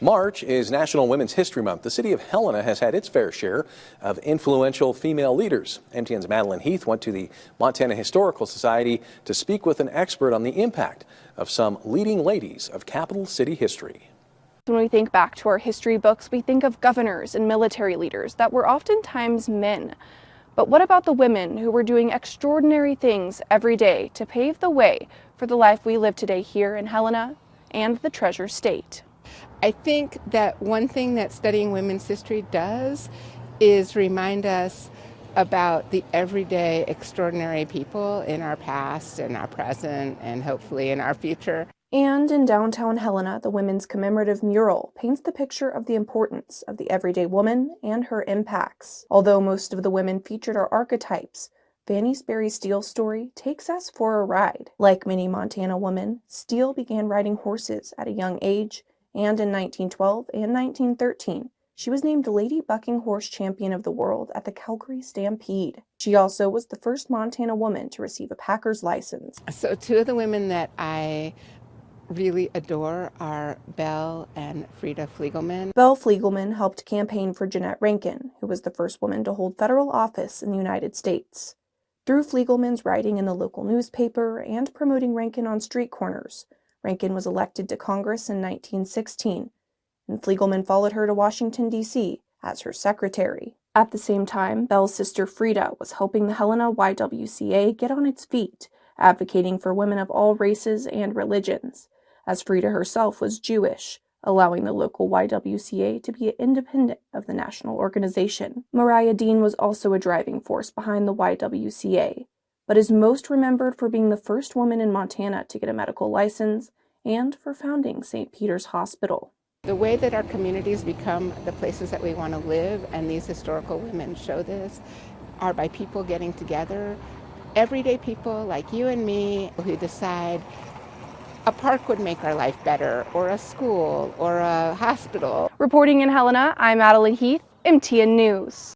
March is National Women's History Month. The city of Helena has had its fair share of influential female leaders. MTN's Madeline Heath went to the Montana Historical Society to speak with an expert on the impact of some leading ladies of capital city history. When we think back to our history books, we think of governors and military leaders that were oftentimes men. But what about the women who were doing extraordinary things every day to pave the way for the life we live today here in Helena and the Treasure State? I think that one thing that studying women's history does is remind us about the everyday extraordinary people in our past and our present and hopefully in our future. And in downtown Helena, the women's commemorative mural paints the picture of the importance of the everyday woman and her impacts. Although most of the women featured are archetypes, Fanny Sperry Steele's story takes us for a ride. Like many Montana women, Steele began riding horses at a young age, and in 1912 and 1913, she was named Lady Bucking Horse Champion of the World at the Calgary Stampede. She also was the first Montana woman to receive a packer's license. So two of the women that I really adore are Belle and Frida Fliegelman. Belle Fliegelman helped campaign for Jeanette Rankin, who was the first woman to hold federal office in the United States. Through Fliegelman's writing in the local newspaper and promoting Rankin on street corners, Rankin was elected to Congress in 1916, and Fliegelman followed her to Washington, D.C. as her secretary. At the same time, Belle's sister Frida was helping the Helena YWCA get on its feet, advocating for women of all races and religions, as Frida herself was Jewish, allowing the local YWCA to be independent of the national organization. Mariah Dean was also a driving force behind the YWCA, but is most remembered for being the first woman in Montana to get a medical license and for founding St. Peter's Hospital. The way that our communities become the places that we want to live, and these historical women show this, are by people getting together, everyday people like you and me who decide a park would make our life better, or a school, or a hospital. Reporting in Helena, I'm Madeline Heath, MTN News.